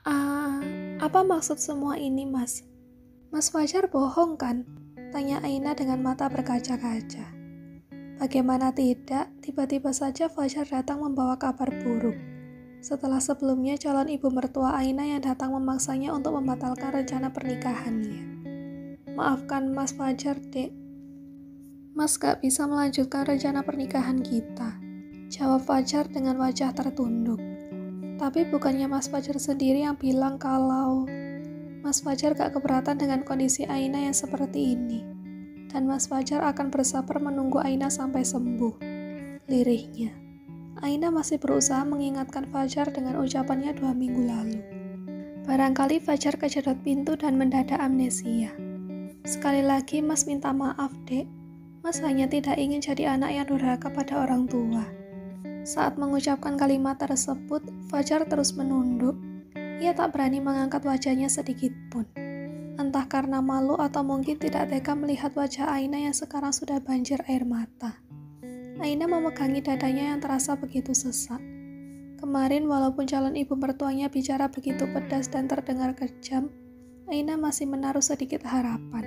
Ah, apa maksud semua ini, Mas? Mas Fajar bohong kan? Tanya Aina dengan mata berkaca-kaca. Bagaimana tidak, tiba-tiba saja Fajar datang membawa kabar buruk. Setelah sebelumnya calon ibu mertua Aina yang datang memaksanya untuk membatalkan rencana pernikahannya. Maafkan Mas Fajar, Dek. Mas gak bisa melanjutkan rencana pernikahan kita. Jawab Fajar dengan wajah tertunduk. Tapi bukannya Mas Fajar sendiri yang bilang kalau Mas Fajar gak keberatan dengan kondisi Aina yang seperti ini. Dan Mas Fajar akan bersabar menunggu Aina sampai sembuh. Lirihnya. Aina masih berusaha mengingatkan Fajar dengan ucapannya 2 minggu lalu. Barangkali Fajar kejedot pintu dan mendadak amnesia. Sekali lagi Mas minta maaf, Dek. Mas hanya tidak ingin jadi anak yang durhaka pada orang tua. Saat mengucapkan kalimat tersebut, Fajar terus menunduk. Ia tak berani mengangkat wajahnya sedikit pun. Entah karena malu atau mungkin tidak tega melihat wajah Aina yang sekarang sudah banjir air mata. Aina memegangi dadanya yang terasa begitu sesak. Kemarin walaupun calon ibu mertuanya bicara begitu pedas dan terdengar kejam, Aina masih menaruh sedikit harapan.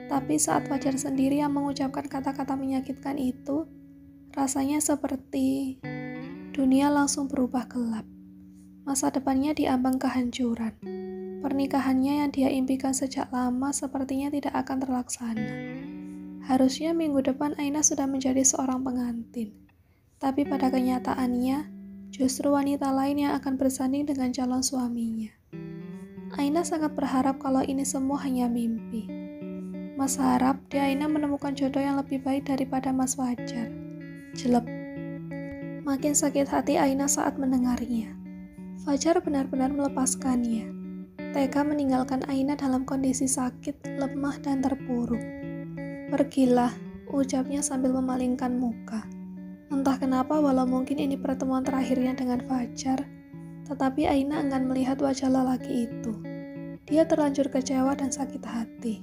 Tapi saat Fajar sendiri yang mengucapkan kata-kata menyakitkan itu, rasanya seperti dunia langsung berubah gelap. Masa depannya diambang kehancuran. Pernikahannya yang dia impikan sejak lama sepertinya tidak akan terlaksana. Harusnya minggu depan Aina sudah menjadi seorang pengantin. Tapi pada kenyataannya, justru wanita lain yang akan bersanding dengan calon suaminya. Aina sangat berharap kalau ini semua hanya mimpi. Mas harap di Aina menemukan jodoh yang lebih baik daripada Mas Fajar. Jelek. Makin sakit hati Aina saat mendengarnya. Fajar benar-benar melepaskannya. Tega meninggalkan Aina dalam kondisi sakit, lemah, dan terpuruk. Pergilah, ucapnya sambil memalingkan muka. Entah kenapa walau mungkin ini pertemuan terakhirnya dengan Fajar, tetapi Aina enggan melihat wajah lelaki itu. Dia terlanjur kecewa dan sakit hati.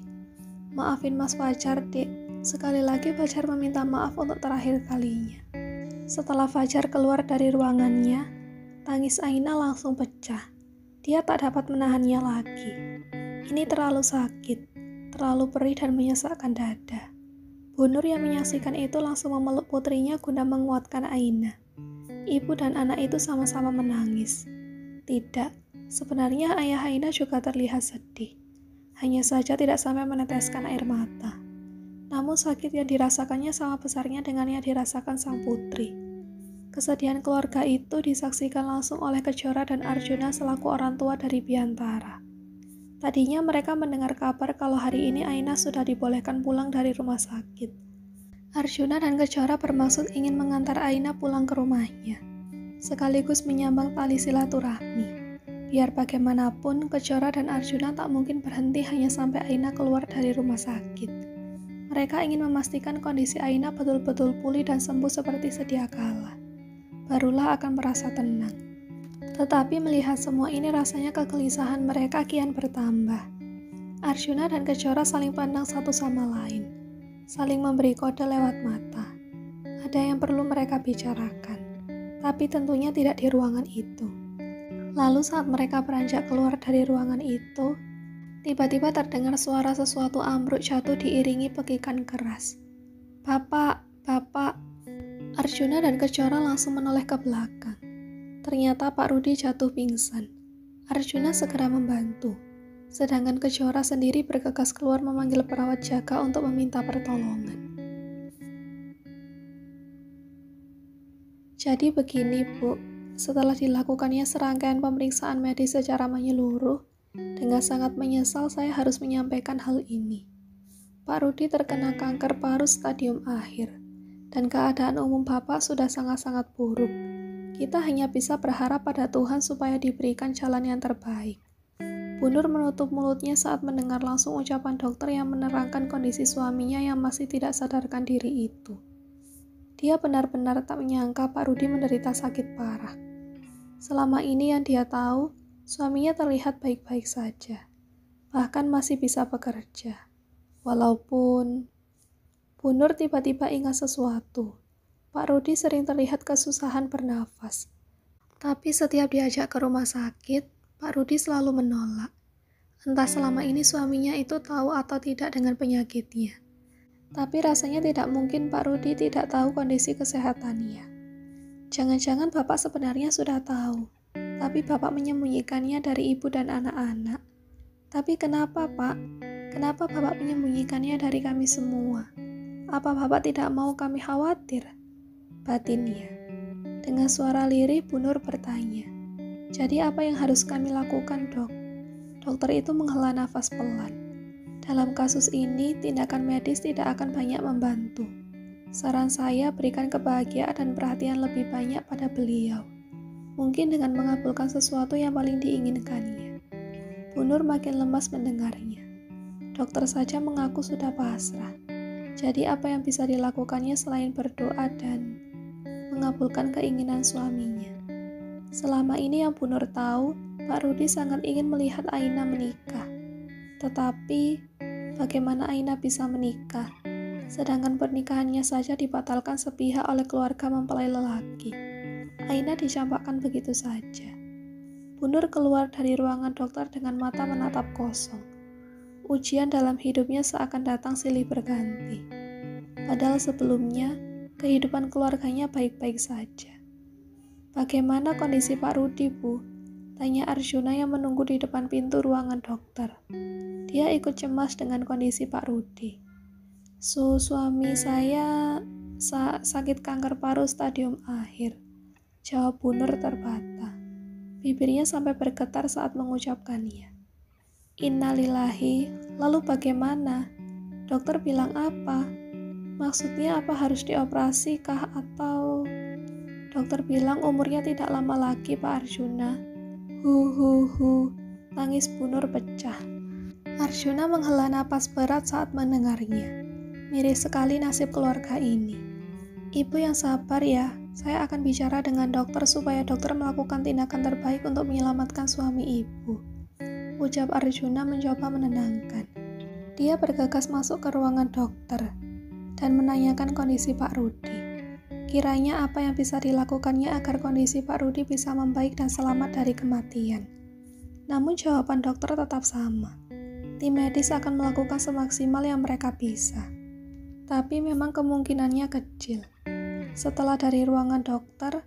Maafin Mas Fajar, Dek. Sekali lagi Fajar meminta maaf untuk terakhir kalinya. Setelah Fajar keluar dari ruangannya, tangis Aina langsung pecah. Dia tak dapat menahannya lagi. Ini terlalu sakit, terlalu perih dan menyesakkan dada. Bu Nur yang menyaksikan itu langsung memeluk putrinya guna menguatkan Aina. Ibu dan anak itu sama-sama menangis. Tidak, sebenarnya ayah Aina juga terlihat sedih. Hanya saja tidak sampai meneteskan air mata. Namun sakit yang dirasakannya sama besarnya dengan yang dirasakan sang putri. Kesedihan keluarga itu disaksikan langsung oleh Kejora dan Arjuna selaku orang tua dari Biantara. Tadinya mereka mendengar kabar kalau hari ini Aina sudah dibolehkan pulang dari rumah sakit. Arjuna dan Kejora bermaksud ingin mengantar Aina pulang ke rumahnya, sekaligus menyambang tali silaturahmi. Biar bagaimanapun, Kejora dan Arjuna tak mungkin berhenti hanya sampai Aina keluar dari rumah sakit. Mereka ingin memastikan kondisi Aina betul-betul pulih dan sembuh seperti sedia kala. Barulah akan merasa tenang. Tetapi melihat semua ini rasanya kegelisahan mereka kian bertambah. Arjuna dan Kejora saling pandang satu sama lain, saling memberi kode lewat mata. Ada yang perlu mereka bicarakan, tapi tentunya tidak di ruangan itu. Lalu saat mereka beranjak keluar dari ruangan itu, tiba-tiba terdengar suara sesuatu ambruk jatuh diiringi pekikan keras. Bapak, Bapak. Arjuna dan Kejora langsung menoleh ke belakang. Ternyata Pak Rudi jatuh pingsan. Arjuna segera membantu, sedangkan Kejora sendiri bergegas keluar memanggil perawat jaga untuk meminta pertolongan. Jadi begini, Bu, setelah dilakukannya serangkaian pemeriksaan medis secara menyeluruh, dengan sangat menyesal saya harus menyampaikan hal ini. Pak Rudi terkena kanker paru stadium akhir. Dan keadaan umum Bapak sudah sangat-sangat buruk. Kita hanya bisa berharap pada Tuhan supaya diberikan jalan yang terbaik. Bu Nur menutup mulutnya saat mendengar langsung ucapan dokter yang menerangkan kondisi suaminya yang masih tidak sadarkan diri itu. Dia benar-benar tak menyangka Pak Rudi menderita sakit parah. Selama ini yang dia tahu, suaminya terlihat baik-baik saja. Bahkan masih bisa bekerja. Walaupun Bu Nur tiba-tiba ingat sesuatu. Pak Rudi sering terlihat kesusahan bernafas. Tapi setiap diajak ke rumah sakit, Pak Rudi selalu menolak. Entah selama ini suaminya itu tahu atau tidak dengan penyakitnya. Tapi rasanya tidak mungkin Pak Rudi tidak tahu kondisi kesehatannya. Jangan-jangan Bapak sebenarnya sudah tahu, tapi Bapak menyembunyikannya dari ibu dan anak-anak. Tapi kenapa, Pak? Kenapa Bapak menyembunyikannya dari kami semua? Apa Bapak tidak mau kami khawatir? Batinnya. Dengan suara lirih, Bu Nur bertanya. Jadi apa yang harus kami lakukan, Dok? Dokter itu menghela nafas pelan. Dalam kasus ini, tindakan medis tidak akan banyak membantu. Saran saya berikan kebahagiaan dan perhatian lebih banyak pada beliau. Mungkin dengan mengabulkan sesuatu yang paling diinginkannya. Bu Nur makin lemas mendengarnya. Dokter saja mengaku sudah pasrah. Jadi apa yang bisa dilakukannya selain berdoa dan mengabulkan keinginan suaminya? Selama ini yang Bu Nur tahu, Pak Rudi sangat ingin melihat Aina menikah. Tetapi, bagaimana Aina bisa menikah? Sedangkan pernikahannya saja dibatalkan sepihak oleh keluarga mempelai lelaki. Aina dicampakkan begitu saja. Bu Nur keluar dari ruangan dokter dengan mata menatap kosong. Ujian dalam hidupnya seakan datang silih berganti. Padahal sebelumnya, kehidupan keluarganya baik-baik saja. Bagaimana kondisi Pak Rudi, Bu? Tanya Arjuna yang menunggu di depan pintu ruangan dokter. Dia ikut cemas dengan kondisi Pak Rudi. Suami saya sakit kanker paru stadium akhir. Jawab Bu Nur terbata. Bibirnya sampai bergetar saat mengucapkannya. Innalillahi, lalu bagaimana? Dokter bilang apa? Maksudnya apa harus dioperasi kah atau... Dokter bilang umurnya tidak lama lagi, Pak Arjuna. Tangis Bu Nur pecah. Arjuna menghela napas berat saat mendengarnya. Miris sekali nasib keluarga ini. Ibu yang sabar ya, saya akan bicara dengan dokter supaya dokter melakukan tindakan terbaik untuk menyelamatkan suami ibu. Ucap Arjuna mencoba menenangkan. Dia bergegas masuk ke ruangan dokter dan menanyakan kondisi Pak Rudi. Kiranya apa yang bisa dilakukannya agar kondisi Pak Rudi bisa membaik dan selamat dari kematian. Namun jawaban dokter tetap sama. Tim medis akan melakukan semaksimal yang mereka bisa. Tapi memang kemungkinannya kecil. Setelah dari ruangan dokter,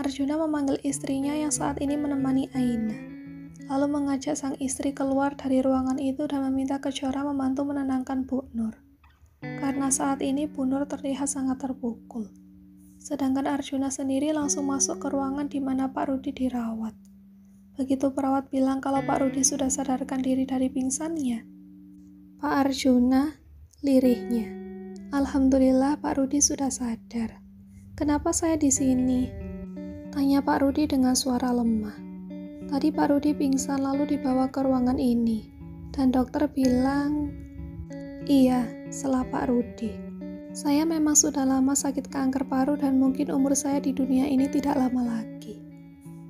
Arjuna memanggil istrinya yang saat ini menemani Aina. Lalu mengajak sang istri keluar dari ruangan itu dan meminta Kejora membantu menenangkan Bu Nur. Karena saat ini Bu Nur terlihat sangat terpukul. Sedangkan Arjuna sendiri langsung masuk ke ruangan di mana Pak Rudi dirawat. Begitu perawat bilang kalau Pak Rudi sudah sadarkan diri dari pingsannya, Pak Arjuna, lirihnya, Alhamdulillah Pak Rudi sudah sadar. Kenapa saya di sini? Tanya Pak Rudi dengan suara lemah. Tadi Pak Rudi pingsan lalu dibawa ke ruangan ini, dan dokter bilang, iya, setelah Pak Rudi. Saya memang sudah lama sakit kanker paru dan mungkin umur saya di dunia ini tidak lama lagi.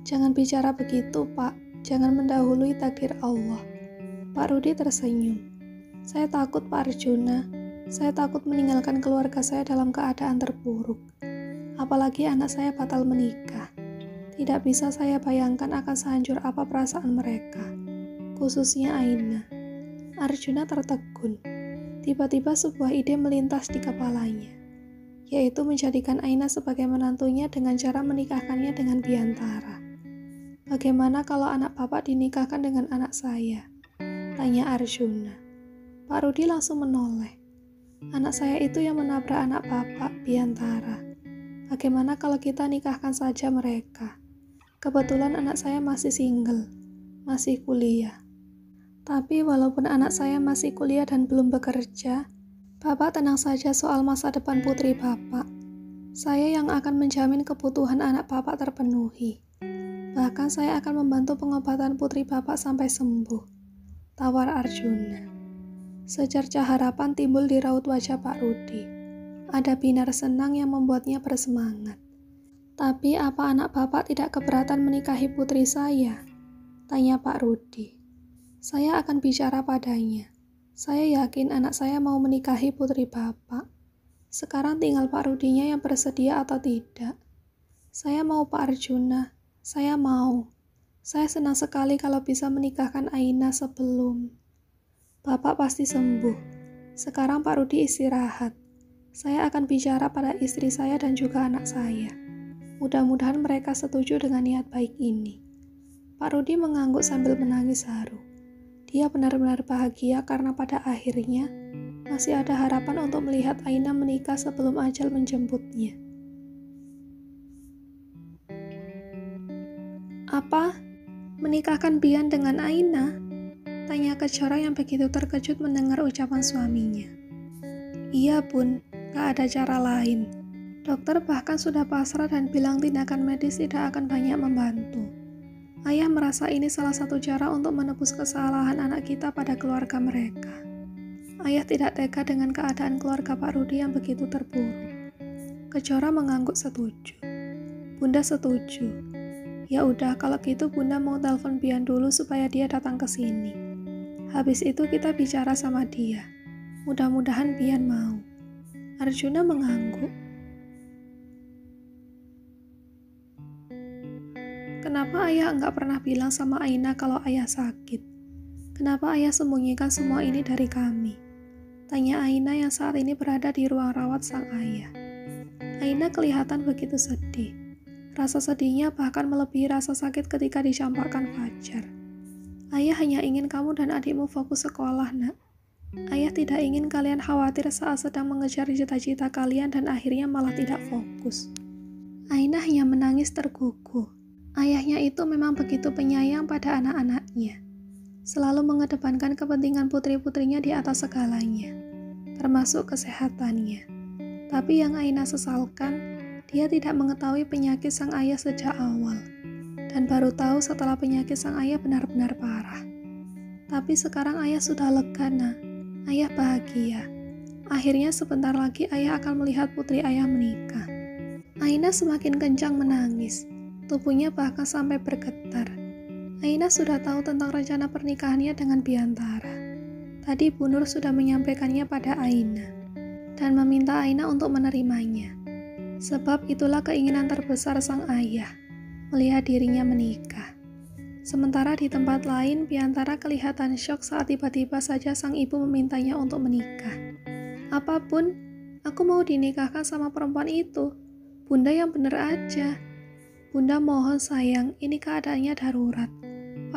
Jangan bicara begitu, Pak. Jangan mendahului takdir Allah. Pak Rudi tersenyum. Saya takut, Pak Arjuna. Saya takut meninggalkan keluarga saya dalam keadaan terpuruk. Apalagi anak saya batal menikah. Tidak bisa saya bayangkan akan sehancur apa perasaan mereka. Khususnya Aina. Arjuna tertegun. Tiba-tiba sebuah ide melintas di kepalanya, yaitu menjadikan Aina sebagai menantunya dengan cara menikahkannya dengan Biantara. Bagaimana kalau anak bapak dinikahkan dengan anak saya? Tanya Arjuna. Pak Rudi langsung menoleh. Anak saya itu yang menabrak anak bapak, Biantara. Bagaimana kalau kita nikahkan saja mereka? Kebetulan anak saya masih single, masih kuliah. Tapi walaupun anak saya masih kuliah dan belum bekerja, Bapak tenang saja soal masa depan putri Bapak. Saya yang akan menjamin kebutuhan anak Bapak terpenuhi. Bahkan saya akan membantu pengobatan putri Bapak sampai sembuh. Tawar Arjuna. Secercah harapan timbul di raut wajah Pak Rudi. Ada binar senang yang membuatnya bersemangat. Tapi apa anak Bapak tidak keberatan menikahi putri saya? Tanya Pak Rudi. Saya akan bicara padanya. Saya yakin anak saya mau menikahi putri Bapak. Sekarang tinggal Pak Rudinya yang bersedia atau tidak. Saya mau Pak Arjuna. Saya mau. Saya senang sekali kalau bisa menikahkan Aina sebelum Bapak pasti sembuh. Sekarang Pak Rudi istirahat. Saya akan bicara pada istri saya dan juga anak saya. Mudah-mudahan mereka setuju dengan niat baik ini. Pak Rudi mengangguk sambil menangis haru. Dia benar-benar bahagia karena pada akhirnya masih ada harapan untuk melihat Aina menikah sebelum ajal menjemputnya. Apa? Menikahkan Bian dengan Aina? Tanya Kejora yang begitu terkejut mendengar ucapan suaminya. Iya bun, gak ada cara lain. Dokter bahkan sudah pasrah dan bilang tindakan medis tidak akan banyak membantu. Ayah merasa ini salah satu cara untuk menebus kesalahan anak kita pada keluarga mereka. Ayah tidak tega dengan keadaan keluarga Pak Rudi yang begitu terpuruk. Kejora mengangguk setuju. Bunda setuju. Ya udah, kalau gitu Bunda mau telepon Bian dulu supaya dia datang ke sini. Habis itu kita bicara sama dia. Mudah-mudahan Bian mau. Arjuna mengangguk. Kenapa ayah enggak pernah bilang sama Aina kalau ayah sakit? Kenapa ayah sembunyikan semua ini dari kami? Tanya Aina yang saat ini berada di ruang rawat sang ayah. Aina kelihatan begitu sedih. Rasa sedihnya bahkan melebihi rasa sakit ketika dicampakkan Fajar. Ayah hanya ingin kamu dan adikmu fokus sekolah, nak. Ayah tidak ingin kalian khawatir saat sedang mengejar cita-cita kalian dan akhirnya malah tidak fokus. Aina hanya menangis terguguh. Ayahnya itu memang begitu penyayang pada anak-anaknya. Selalu mengedepankan kepentingan putri-putrinya di atas segalanya, termasuk kesehatannya. Tapi yang Aina sesalkan, dia tidak mengetahui penyakit sang ayah sejak awal, dan baru tahu setelah penyakit sang ayah benar-benar parah. Tapi sekarang ayah sudah lega, nak. Ayah bahagia. Akhirnya sebentar lagi ayah akan melihat putri ayah menikah. Aina semakin kencang menangis. Tubuhnya bahkan sampai bergetar. Aina sudah tahu tentang rencana pernikahannya dengan Biantara. Tadi Bu Nur sudah menyampaikannya pada Aina, dan meminta Aina untuk menerimanya. Sebab itulah keinginan terbesar sang ayah, melihat dirinya menikah. Sementara di tempat lain, Biantara kelihatan syok saat tiba-tiba saja sang ibu memintanya untuk menikah. Apapun, aku mau dinikahkan sama perempuan itu. Bunda yang bener aja. Bunda mohon sayang, ini keadaannya darurat.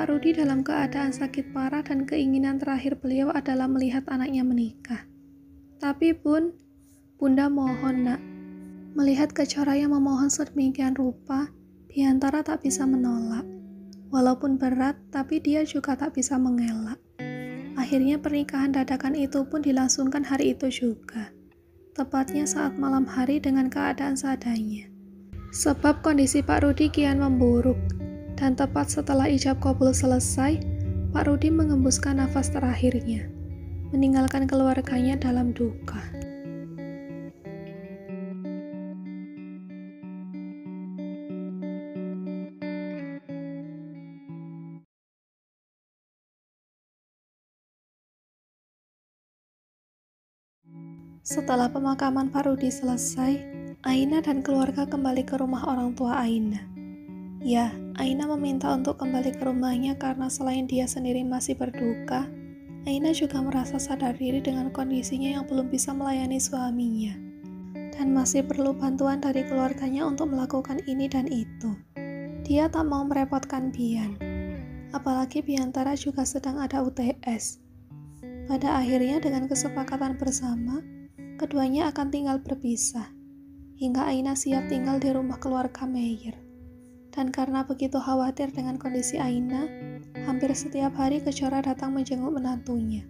Pak Rudi dalam keadaan sakit parah dan keinginan terakhir beliau adalah melihat anaknya menikah. Tapi Bun, Bunda mohon nak. Melihat Kejora yang memohon sedemikian rupa, Biantara tak bisa menolak. Walaupun berat, tapi dia juga tak bisa mengelak. Akhirnya pernikahan dadakan itu pun dilangsungkan hari itu juga. Tepatnya saat malam hari dengan keadaan seadanya. Sebab kondisi Pak Rudi kian memburuk, dan tepat setelah ijab qabul selesai, Pak Rudi mengembuskan nafas terakhirnya, meninggalkan keluarganya dalam duka. Setelah pemakaman Pak Rudi selesai, Aina dan keluarga kembali ke rumah orang tua Aina. Ya, Aina meminta untuk kembali ke rumahnya karena selain dia sendiri masih berduka, Aina juga merasa sadar diri dengan kondisinya yang belum bisa melayani suaminya, dan masih perlu bantuan dari keluarganya untuk melakukan ini dan itu. Dia tak mau merepotkan Bian, apalagi Biantara juga sedang ada UTS. Pada akhirnya dengan kesepakatan bersama, keduanya akan tinggal berpisah, hingga Aina siap tinggal di rumah keluarga Meyer. Dan karena begitu khawatir dengan kondisi Aina, hampir setiap hari Kejora datang menjenguk menantunya.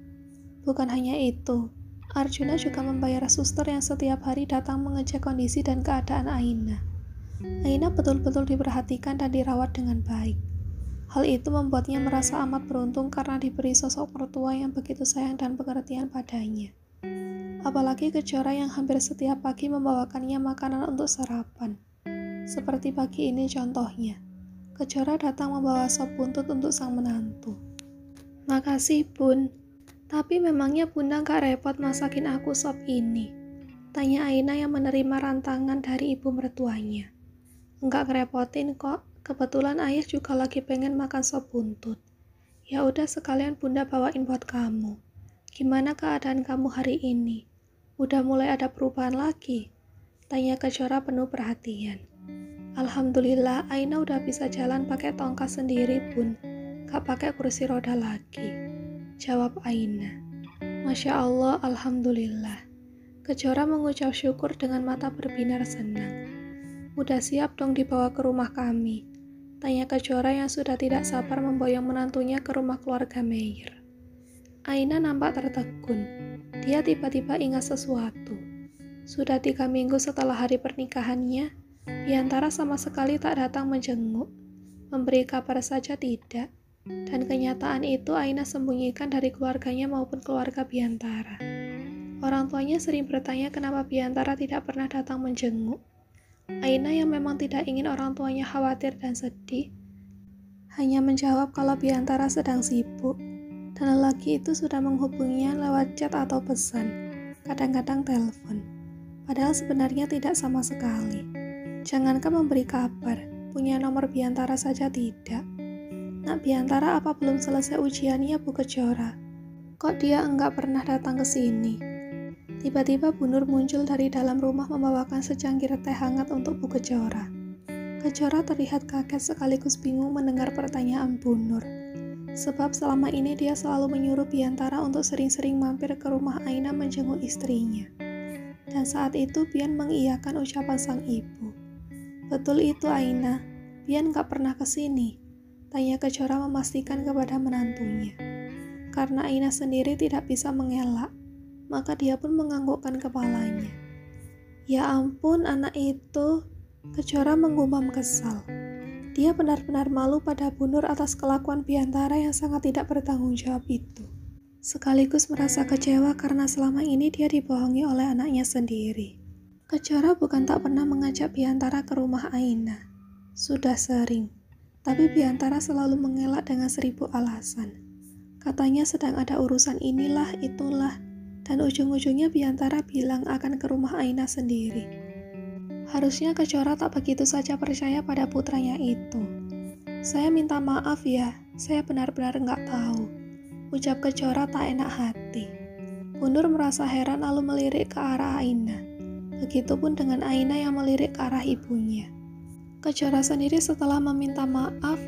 Bukan hanya itu, Arjuna juga membayar suster yang setiap hari datang mengecek kondisi dan keadaan Aina. Aina betul-betul diperhatikan dan dirawat dengan baik. Hal itu membuatnya merasa amat beruntung karena diberi sosok mertua yang begitu sayang dan pengertian padanya. Apalagi Kejora yang hampir setiap pagi membawakannya makanan untuk sarapan. Seperti pagi ini contohnya, Kejora datang membawa sop buntut untuk sang menantu. Makasih Bun, tapi memangnya Bunda gak repot masakin aku sop ini? Tanya Aina yang menerima rantangan dari ibu mertuanya. Enggak ngerepotin kok, Kebetulan ayah juga lagi pengen makan sop buntut. Ya udah sekalian bunda bawain buat kamu. Gimana keadaan kamu hari ini? Udah mulai ada perubahan lagi? Tanya Kejora penuh perhatian. Alhamdulillah, Aina udah bisa jalan pakai tongkat sendiri bun. Gak pakai kursi roda lagi. Jawab Aina. Masya Allah, Alhamdulillah. Kejora mengucap syukur dengan mata berbinar senang. Udah siap dong dibawa ke rumah kami? Tanya Kejora yang sudah tidak sabar memboyong menantunya ke rumah keluarga Meyer. Aina nampak tertegun. Dia tiba-tiba ingat sesuatu. Sudah 3 minggu setelah hari pernikahannya, Biantara sama sekali tak datang menjenguk. Memberi kabar saja tidak. Dan kenyataan itu Aina sembunyikan dari keluarganya maupun keluarga Biantara. Orang tuanya sering bertanya kenapa Biantara tidak pernah datang menjenguk. Aina yang memang tidak ingin orang tuanya khawatir dan sedih, hanya menjawab kalau Biantara sedang sibuk, dan lelaki itu sudah menghubunginya lewat chat atau pesan, kadang-kadang telepon. Padahal sebenarnya tidak sama sekali. Jangankan memberi kabar, punya nomor Biantara saja tidak. Nak Biantara apa belum selesai ujiannya Bu Kejora? Kok dia enggak pernah datang ke sini? Tiba-tiba Bu Nur muncul dari dalam rumah membawakan secangkir teh hangat untuk Bu Kejora. Kejora terlihat kaget sekaligus bingung mendengar pertanyaan Bu Nur. Sebab selama ini dia selalu menyuruh Biantara untuk sering-sering mampir ke rumah Aina menjenguk istrinya. Dan saat itu Bian mengiyakan ucapan sang ibu. Betul itu Aina, Bian gak pernah kesini. Tanya Kejora memastikan kepada menantunya. Karena Aina sendiri tidak bisa mengelak, maka dia pun menganggukkan kepalanya. Ya ampun, anak itu, Kejora menggumam kesal. Dia benar-benar malu pada Bu Nur atas kelakuan Biantara yang sangat tidak bertanggung jawab itu. Sekaligus merasa kecewa karena selama ini dia dibohongi oleh anaknya sendiri. Kejora bukan tak pernah mengajak Biantara ke rumah Aina. Sudah sering, tapi Biantara selalu mengelak dengan 1000 alasan. Katanya sedang ada urusan inilah, itulah, dan ujung-ujungnya Biantara bilang akan ke rumah Aina sendiri. Harusnya Kejora tak begitu saja percaya pada putranya itu. Saya minta maaf ya, saya benar-benar nggak tahu. Ucap Kejora tak enak hati. Bu Nur merasa heran lalu melirik ke arah Aina. Begitupun dengan Aina yang melirik ke arah ibunya. Kejora sendiri setelah meminta maaf,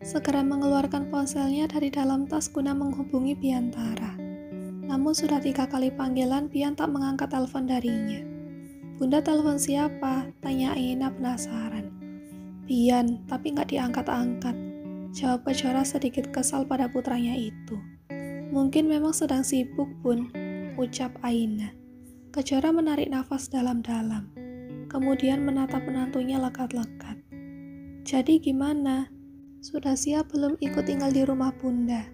segera mengeluarkan ponselnya dari dalam tas guna menghubungi Biantara. Namun sudah 3 kali panggilan, Bian tak mengangkat telepon darinya. Bunda telepon siapa? Tanya Aina penasaran. Bian, tapi nggak diangkat-angkat. Jawab Kejora sedikit kesal pada putranya itu. Mungkin memang sedang sibuk, Bun, ucap Aina. Kejora menarik nafas dalam-dalam. Kemudian menatap menantunya lekat-lekat. Jadi gimana? Sudah siap belum ikut tinggal di rumah Bunda?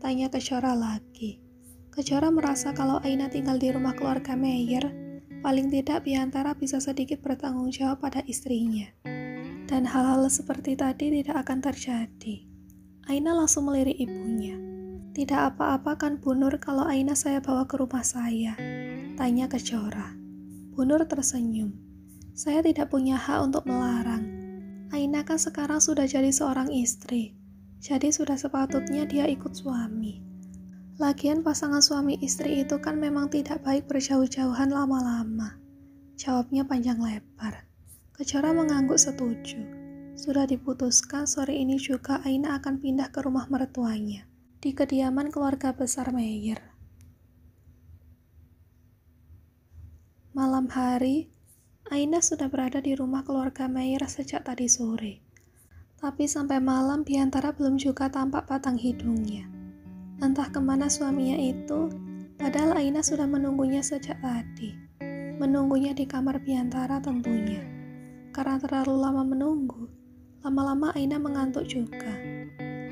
Tanya Kejora lagi. Kejora merasa kalau Aina tinggal di rumah keluarga Meyer, paling tidak Biantara bisa sedikit bertanggung jawab pada istrinya. Dan hal-hal seperti tadi tidak akan terjadi. Aina langsung melirik ibunya. Tidak apa-apa kan Bu Nur kalau Aina saya bawa ke rumah saya? Tanya Kejora. Bu Nur tersenyum. Saya tidak punya hak untuk melarang. Aina kan sekarang sudah jadi seorang istri. Jadi sudah sepatutnya dia ikut suami. Lagian pasangan suami istri itu kan memang tidak baik berjauh-jauhan lama-lama. Jawabnya panjang lebar. Kejora mengangguk setuju. Sudah diputuskan sore ini juga Aina akan pindah ke rumah mertuanya, di kediaman keluarga besar Meyer. Malam hari, Aina sudah berada di rumah keluarga Meyer sejak tadi sore. Tapi sampai malam Biantara belum juga tampak batang hidungnya. Entah kemana suaminya itu, padahal Aina sudah menunggunya sejak tadi. Menunggunya di kamar Biantara tentunya. Karena terlalu lama menunggu, lama-lama Aina mengantuk juga.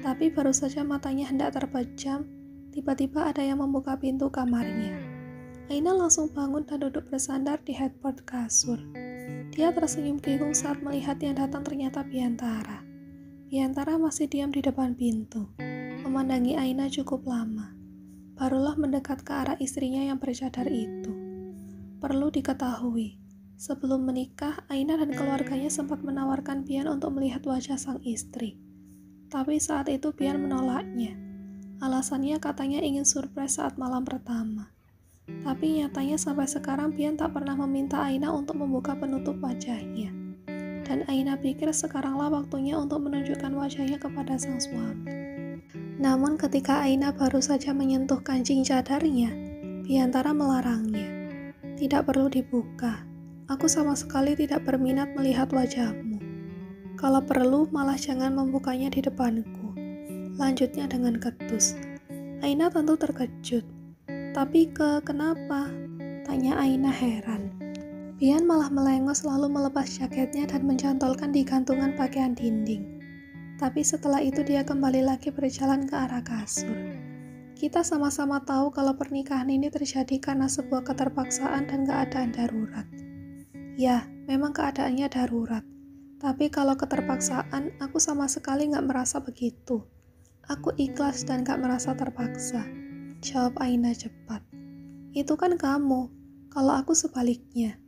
Tapi baru saja matanya hendak terpejam, tiba-tiba ada yang membuka pintu kamarnya. Aina langsung bangun dan duduk bersandar di headboard kasur. Dia tersenyum bingung saat melihat yang datang ternyata Biantara. Biantara masih diam di depan pintu, memandangi Aina cukup lama. Barulah mendekat ke arah istrinya yang bercadar itu. Perlu diketahui, Sebelum menikah, Aina dan keluarganya sempat menawarkan Bian untuk melihat wajah sang istri. Tapi saat itu Bian menolaknya. Alasannya katanya ingin surprise saat malam pertama. Tapi nyatanya sampai sekarang Bian tak pernah meminta Aina untuk membuka penutup wajahnya. Dan Aina pikir sekaranglah waktunya untuk menunjukkan wajahnya kepada sang suami. Namun ketika Aina baru saja menyentuh kancing cadarnya, Biantara melarangnya. Tidak perlu dibuka. Aku sama sekali tidak berminat melihat wajahmu. Kalau perlu, malah jangan membukanya di depanku. Lanjutnya dengan ketus. Aina tentu terkejut. Tapi kenapa? Tanya Aina heran. Bian malah melengos lalu melepas jaketnya dan mencantolkan di gantungan pakaian dinding. Tapi setelah itu dia kembali lagi berjalan ke arah kasur. Kita sama-sama tahu kalau pernikahan ini terjadi karena sebuah keterpaksaan dan keadaan darurat. Ya, memang keadaannya darurat. Tapi kalau keterpaksaan, aku sama sekali gak merasa begitu. Aku ikhlas dan gak merasa terpaksa. Jawab Aina cepat. Itu kan kamu. Kalau aku sebaliknya.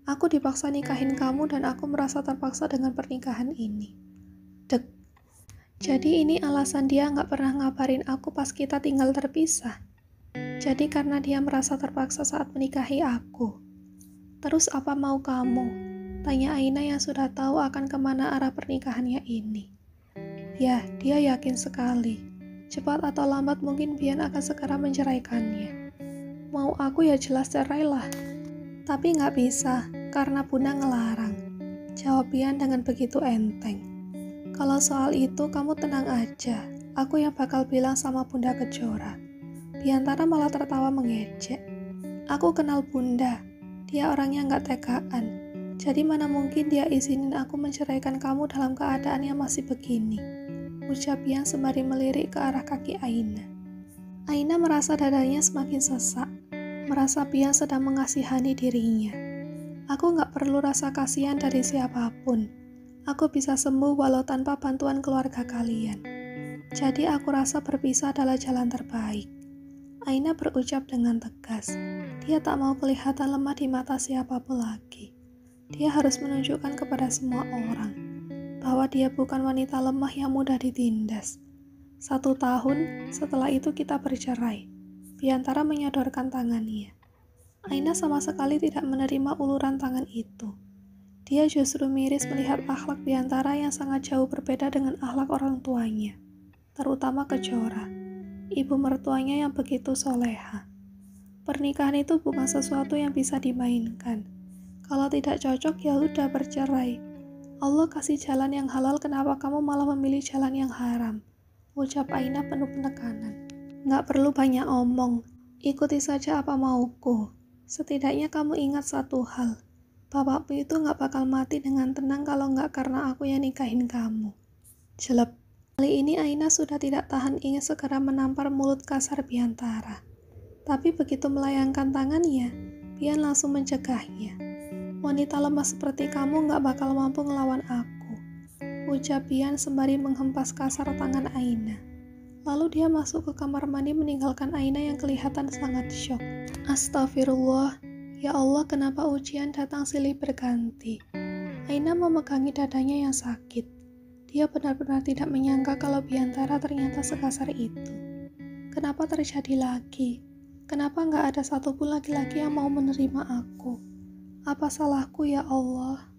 Aku dipaksa nikahin kamu dan aku merasa terpaksa dengan pernikahan ini. Dek. Jadi ini alasan dia gak pernah ngabarin aku pas kita tinggal terpisah. Jadi karena dia merasa terpaksa saat menikahi aku. Terus apa mau kamu? Tanya Aina yang sudah tahu akan kemana arah pernikahannya ini. Ya, dia yakin sekali. Cepat atau lambat mungkin Bian akan segera menceraikannya. Mau aku ya jelas cerailah. Tapi nggak bisa, karena Bunda ngelarang. Jawab Bian dengan begitu enteng. Kalau soal itu kamu tenang aja. Aku yang bakal bilang sama Bunda Kejora. Biantara malah tertawa mengejek. Aku kenal Bunda. Dia orangnya nggak tegaan. Jadi mana mungkin dia izinin aku menceraikan kamu dalam keadaan yang masih begini. Ucap Bian sembari melirik ke arah kaki Aina. Aina merasa dadanya semakin sesak. Merasa Bian sedang mengasihani dirinya. Aku nggak perlu rasa kasihan dari siapapun. Aku bisa sembuh walau tanpa bantuan keluarga kalian. Jadi aku rasa berpisah adalah jalan terbaik. Aina berucap dengan tegas. Dia tak mau kelihatan lemah di mata siapapun lagi. Dia harus menunjukkan kepada semua orang bahwa dia bukan wanita lemah yang mudah ditindas. 1 tahun setelah itu kita bercerai. Biantara menyodorkan tangannya. Aina sama sekali tidak menerima uluran tangan itu. Dia justru miris melihat akhlak Biantara yang sangat jauh berbeda dengan akhlak orang tuanya, terutama Kejora, ibu mertuanya yang begitu soleha. Pernikahan itu bukan sesuatu yang bisa dimainkan. Kalau tidak cocok ya udah bercerai. Allah kasih jalan yang halal, kenapa kamu malah memilih jalan yang haram? Ucap Aina penuh penekanan. Nggak perlu banyak omong. Ikuti saja apa mauku. Setidaknya kamu ingat satu hal. Bapakmu itu nggak bakal mati dengan tenang kalau nggak karena aku yang nikahin kamu. Jelek. Kali ini Aina sudah tidak tahan ingin segera menampar mulut kasar Biantara. Tapi begitu melayangkan tangannya, Bian langsung mencegahnya. Wanita lemah seperti kamu gak bakal mampu ngelawan aku. Ucap Bian sembari menghempas kasar tangan Aina. Lalu dia masuk ke kamar mandi meninggalkan Aina yang kelihatan sangat syok. Astagfirullah, ya Allah kenapa ujian datang silih berganti. Aina memegangi dadanya yang sakit. Dia benar-benar tidak menyangka kalau Biantara ternyata sekasar itu. Kenapa terjadi lagi? Kenapa nggak ada satupun laki-laki yang mau menerima aku? Apa salahku ya Allah?